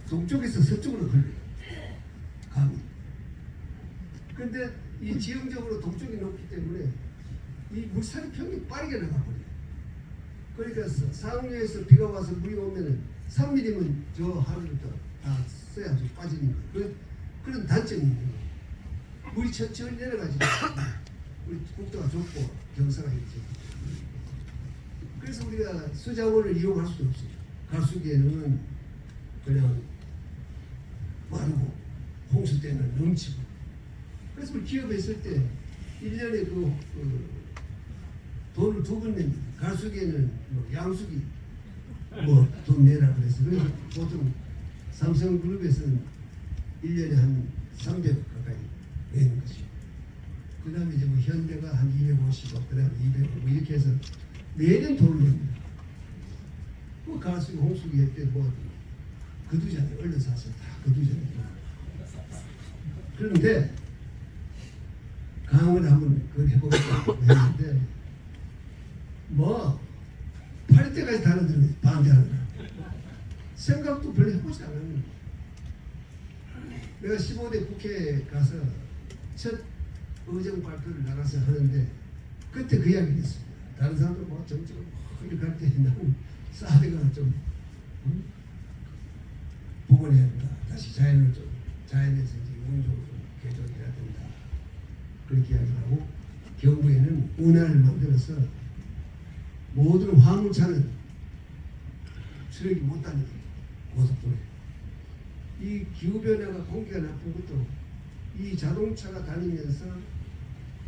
동쪽에서 서쪽으로 흘러요. 강이. 근데 이 지형적으로 동쪽이 높기 때문에 이 물살이 평이 빠르게 나가버려요. 그러니까 상류에서 비가 와서 물이 오면은 3mm면 저 하루부터 다 써야죠. 빠지니까. 그런 단점이 있는 거예요. 물이 천천히 내려가지. 우리 국도가 좁고 경사가 있죠. 그래서 우리가 수자원을 이용할 수도 없어요. 가수기에는 그냥 마르고 홍수 때는 넘치고. 그래서 우리 기업에 있을 때 1년에 돈을 2번 냅니다. 가수기에는 뭐 양수기 뭐 돈 내라 그래서 보통 삼성그룹에서는 1년에 한 300억 가까이 내는 거죠. 그 다음에 이제 뭐 현대가 한 250억, 그 다음에 200억 뭐 이렇게 해서 매년 돈을 냅니다. 그 가수기 홍수기 할 때 뭐 거두잖아요. 얼른 사서 다 거두잖아요. 그런데 강을 한번 그걸 해보겠다고 했는데 뭐 8때까지 다른 반대하는 거야. 생각도 별로 해보지 않았는 거야. 내가 15대 국회에 가서 첫 의정 발표를 나가서 하는데 그때 그 이야기를 했습니다. 다른 사람들 뭐 정책을 이렇게 할 때 나는 사대가 좀 복원해야 된다. 다시 자연에서 이제 운동을 개조해야 된다. 그렇게 이야기를 하고 경부에는 운하를 만들어서 모든 화물차는 수력이 못 다니게 고속도로에 이 기후변화가 공기가 나쁜 것도 이 자동차가 다니면서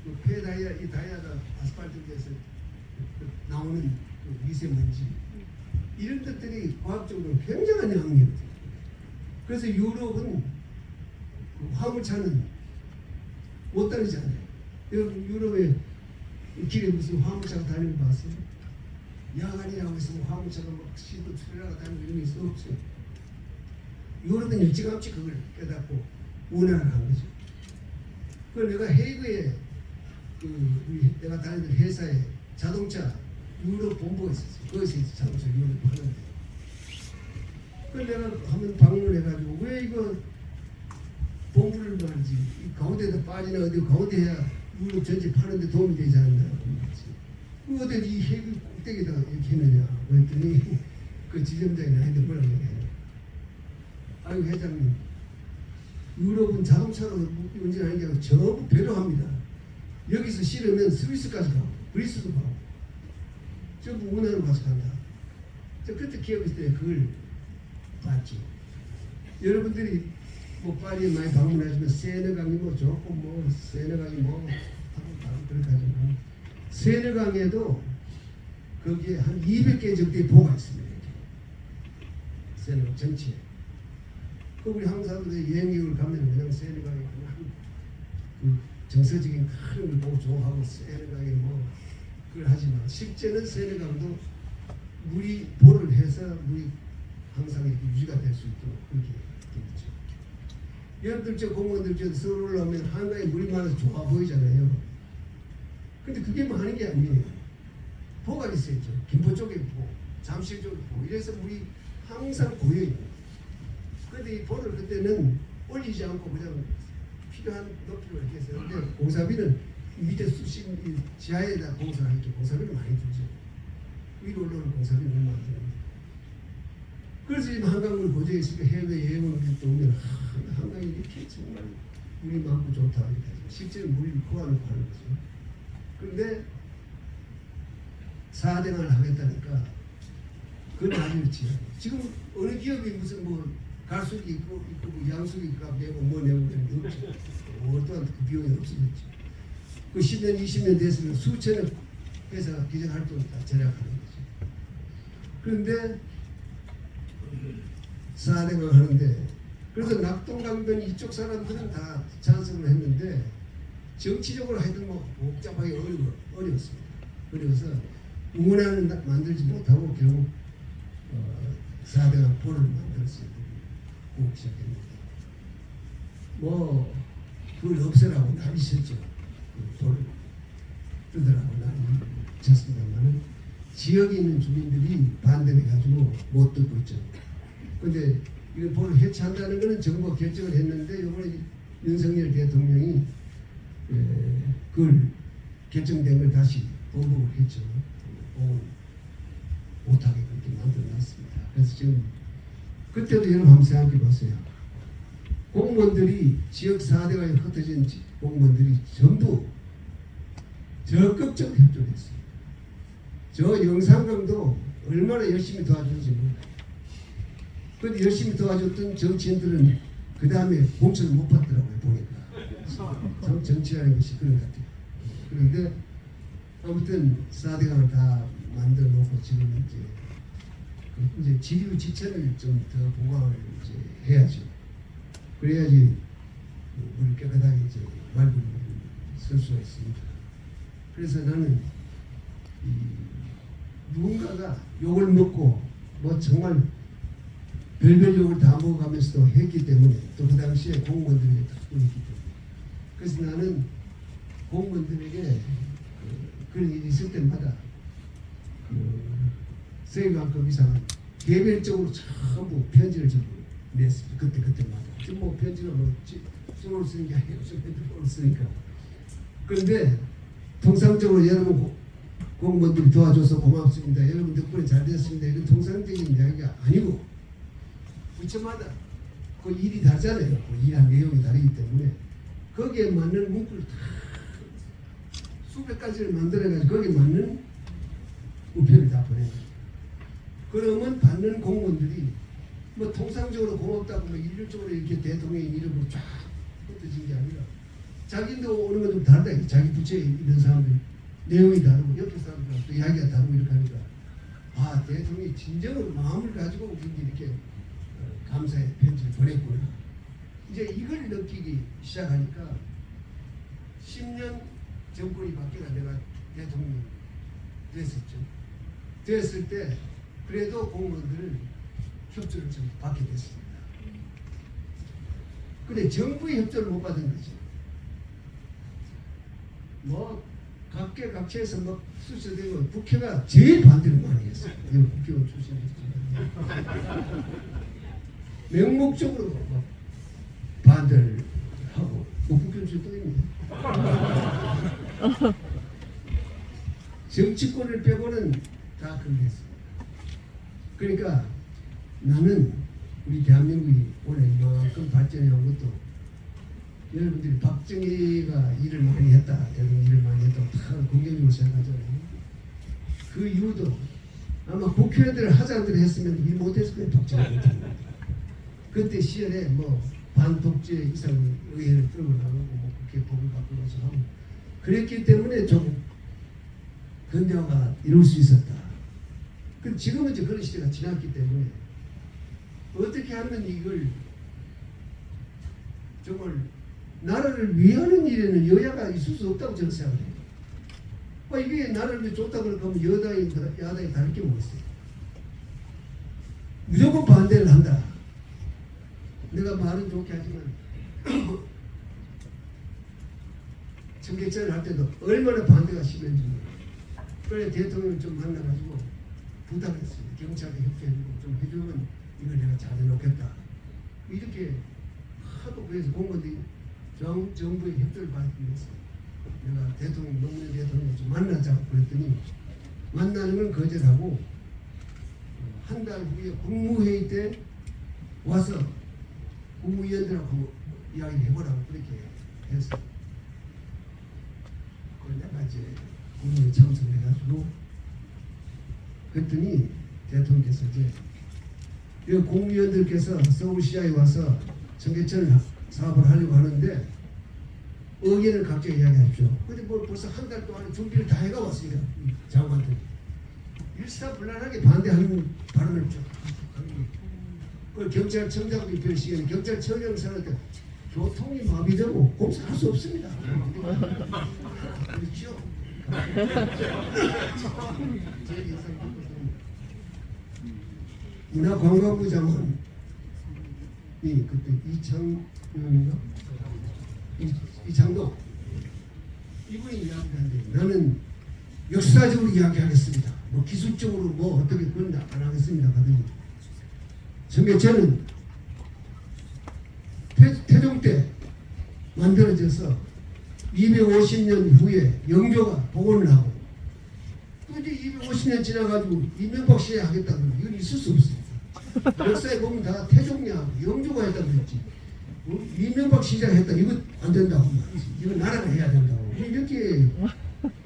그 폐다이아 이 다이아가 아스팔트에서 나오는 그 미세먼지 이런 것들이 과학적으로 굉장한 영향이거든요. 그래서 유럽은 그 화물차는 못 다니잖아요. 여러분 유럽에 길에 무슨 화물차가 다니는 거 봤어요? 야간이라고 해서 화물차가 막 시도 출애라가 다니고 이런 게 있어 없어요. 유럽은 일찌감치 그걸 깨닫고 운하를 한 거죠. 그 내가 헤이그에 내가 다니던 회사에 자동차 유럽 본부가 있었어요. 거기서 자동차 유럽 하는데 그 내가 한번 방문을 해가지고 왜 이거 본부를 말이지 이 가운데다 빠지나 어디 가운데 해야 유럽 전체 파는데 도움이 되지 않나 그 어디 이 헤이그 꼭대기에다가 이렇게 했느냐 그랬더니 그 지점장이 나한테 뭐라고 얘기해요. 아유 회장님 유럽은 자동차로 운전하는 게 아니라 전부 배로 합니다. 여기서 실으면 스위스까지 가고 그리스도 가고 전부 운하로 가서 간다. 저 그때 기업했을 때 그걸 봤지. 여러분들이 뭐 파리에 많이 방문하시면 세네강이 뭐 좋고 뭐 세네강이 뭐 그렇게 하지만 세네강에도 거기에 한 200개 정도의 보가 있습니다. 이렇게. 세네강 전체에. 그 우리 한국 사람들이 여행객을 가면 그냥 세네강에 그냥 그 정서적인 큰 걸 보고 좋아하고 세네강에 뭐 그걸 하지만 실제는 세네강도 물이 보를 해서 물이 항상 이렇게 유지가 될 수 있도록 그렇게 되겠죠. 여러분들 저 공무원들 저 서울 올라오면 한강에 물이 많아서 좋아 보이잖아요. 근데 그게 많은 게 아니에요. 보가 있어야죠. 김포 쪽에 보, 잠실 쪽에 보 이래서 물이 항상 고여있는. 그런데 이 보를 그때는 올리지 않고 그냥 필요한 높이로 이렇게 해서 근데 공사비는 밑에 수심 지하에다 공사를 할게 공사비는 많이 들죠. 위로 올라오는 공사비는 얼마 안 들어요. 그래서 지금 한강물 고정에 있으니까 해외 여행을 오면 한강이 이렇게 정말 물이 많고 좋다 이렇게 하죠. 실제로 물이 코안을 파는 거죠. 그런데 4대강을 하겠다니까 그건 아니었지. 지금 어느 기업이 무슨 뭐 가수기 있고 뭐 양수기 값 내고 뭐 내고 그런 게 없죠. 어떠한 그 비용이 없어졌지. 그 10년 20년 됐으면 수천억 회사가 기존 활동을 다 절약하는 거죠. 그런데 4대강 하는데 그래서 낙동강변 이쪽 사람들은 다 찬성을 했는데 정치적으로 하여튼 뭐 복잡하게 어려웠습니다. 그래서 운하는 만들지 못하고 결국 4대강 포를 만들었어요. 꼭 시작했는데 뭐 그걸 없애라고 난리쳤죠. 그 포를 뜯으라고 난리쳤습니다만 지역에 있는 주민들이 반대를 해가지고 못 듣고 있죠. 근데 이거 법을 해체한다는 것은 정부가 결정을 했는데 이번에 윤석열 대통령이 그걸 결정된 걸 다시 번복을 했죠. 못하게 그렇게 만들어놨습니다. 그래서 지금 그때도 여러분 한번 생각해 보세요. 공무원들이 지역 4대가 흩어진 공무원들이 전부 적극적으로 협조했어요. 저 영상강도 얼마나 열심히 도와주는지 몰라요. 그런데 열심히 도와줬던 정치인들은 그 다음에 공천을 못 받더라고요. 보니까 참 정치라는 것이 그런 것 같아요. 그런데 아무튼 4대강을 다 만들어 놓고 지금 이제 지류지천을 좀 더 보강을 이제 해야죠. 그래야지 물을 깨끗하게 이제 맑은 물을 쓸 수가 있습니다. 그래서 나는 누군가가 욕을 먹고 뭐 정말 별별 욕을 다 먹어가면서도 했기 때문에 또 그 당시에 공무원들에게 다 보냈기 때문에 그래서 나는 공무원들에게 그런 일이 있을 때마다 세관급 이상은 개별적으로 전부 편지를 전부 냈습니다. 그때마다. 지금 뭐 편지가 뭐 손으로 쓰는 게 아니에요. 핸드폰으로 쓰니까. 그런데 통상적으로 여러분 공무원들이 도와줘서 고맙습니다. 여러분 덕분에 잘 됐습니다. 이런 통상적인 이야기가 아니고 부처마다 그 일이 다르잖아요. 그 일한 내용이 다르기 때문에 거기에 맞는 문구를 다 수백 가지를 만들어가지고 거기에 맞는 우편을 다 보내요. 그러면 받는 공무원들이 뭐 통상적으로 고맙다고 뭐 일률적으로 이렇게 대통령의 이름으로 쫙 흩어진 게 아니라 자기도 오는 건 좀 다르다. 자기 부처에 있는 사람들 내용이 다르고 옆에 사람들하고 또 이야기가 다르고 이렇게 하니까 아 대통령이 진정으로 마음을 가지고 우리에게 이렇게 감사의 편지를 보냈구나. 이제 이걸 느끼기 시작하니까 10년 정권이 바뀌라 내가 대통령이 됐었죠. 됐을 때 그래도 공무원들은 협조를 좀 받게 됐습니다. 근데 정부의 협조를 못 받은 거죠. 뭐 각계각층에서 막 수쳐대고 국회가 제일 반대를 많이 했어요. 국회의원 출신이지만 명목적으로 막 반대를 하고 뭐 국회의원 또 있네. 정치권을 빼고는 다 그렇게 했습니다. 그러니까 나는 우리 대한민국이 오늘 이만큼 발전해 온 것도 여러분들이 박정희가 일을 많이 했다, 대통령 일을 많이 했다고 다 긍정적으로 생각하잖아요. 그 이유도 아마 국회의원들을 하자들을 했으면 일 못했을 거예요. 박정희 대통령. 그때 시절에 뭐 반독재 이상 의회를 끌고 나가고 뭐 국회 법을 바꾸면서 하고 그랬기 때문에 좀 근대화가 이룰 수 있었다. 그 지금은 이제 그런 시대가 지났기 때문에 어떻게 하면 이걸 정말 나라를 위하는 일에는 여야가 있을 수 없다고 저는 생각해요. 이게 나라를 위해 좋다고 그러면 야당이 다를 게 뭐 있어요. 무조건 반대를 한다. 내가 말은 좋게 하지만 청계천을 할 때도 얼마나 반대가 심했는지 그래 대통령을 좀 만나가지고 부탁했습니다. 경찰에 협조해주고 좀 해주면 이걸 내가 잘해놓겠다. 이렇게 하도 그래서 공무원들이 정부의 협조를 받기 위해서 내가 대통령, 노무현 대통령을 좀 만나자고 그랬더니 만나는 건 거절하고 한 달 후에 국무회의 때 와서 국무위원들하고 이야기를 해보라고 그렇게 했어요. 그걸 내가 이제 국무회의 참석을 해가지고 그랬더니 대통령께서 이제 국무위원들께서 서울시장에 와서 청계천 사업을 하려고 하는데 의견을 각자 이야기하십시오. 근데 뭐 벌써 한 달 동안 준비를 다 해가 왔으니까 장관들이 일사불란하게 반대하는 발언을 쭉 그 경찰청장도 입회를 시키는 경찰청장 선언할 때 교통이 마비되고 공사할 수 없습니다. 그렇죠? 문화관광부 장관이 그때 이창동 이분이 이야기하는데 나는 역사적으로 이야기하겠습니다. 뭐 기술적으로 뭐 어떻게 그건 안 하겠습니다. 하더니 청계천은 태종 때 만들어져서 250년 후에 영조가 복원을 하고 또 이제 250년 지나가지고 이명박 씨에 하겠다고 그러면 이건 있을 수 없습니다. 역사에 보면 다 태종이야 영조가 했다고 그랬지. 이명박 시장 했다 이거 안 된다고 이거 나라가 해야 된다고 이렇게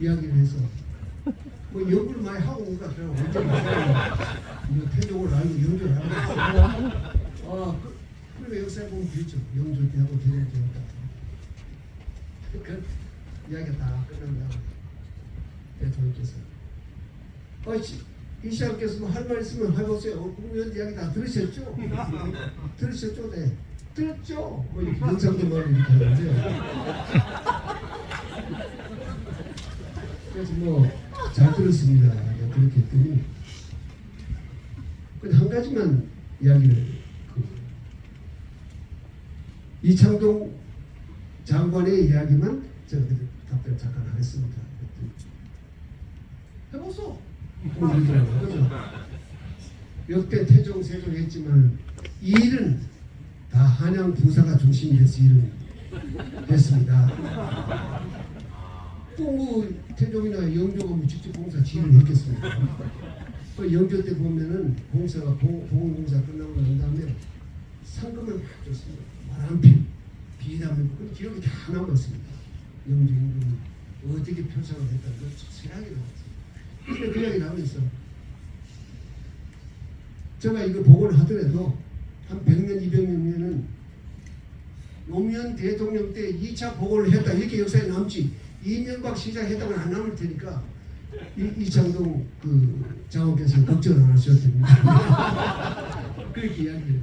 이야기를 해서 뭐 연구를 많이 하고 온 것 같더라고. 이거 태종을 알고 영조를 알고 그리고 역사에 보면 그랬죠. 영조 때하고 태종 때하고 그 이야기가 다 끝난 다음에 대통령께서 이 시장께서 뭐 할 말 있으면 해보세요. 국무위원 이야기 다 들으셨죠? 들으셨죠? 네. 들었죠? 뭐 이렇게 경상도 말로 이렇게 하는데 그래서 뭐 잘 들었습니다. 그렇게 했더니 한 가지만 이야기를 이창동 장관의 이야기만 제가 답변 잠깐 하겠습니다. 해봤어. 그죠? 역대 태종 세종 했지만 이 일은 다 한양 부사가 중심이 돼서 일을 했습니다. 뭐 태종이나 영조가 뭐 직접 공사 지휘를 했겠습니까? 영조 때 보면은 공사가 보건공사 끝나고 난 다음에 상금을 막 줬습니다. 말한필, 비담을 그 기록이 다 남았습니다. 영조 임금이 어떻게 표창을 했다는 걸 세하게 나왔습니다. 근데 그 이야기 나오면서 제가 이거 복원을 하더라도 한 100년, 200년에는 노무현 대통령 때 2차 복원을 했다 이렇게 역사에 남지 이명박 시장 했다고는 안 남을 테니까 이창동 그 장관께서 걱정 안 하셔도 됩니다. 그렇게 이야기를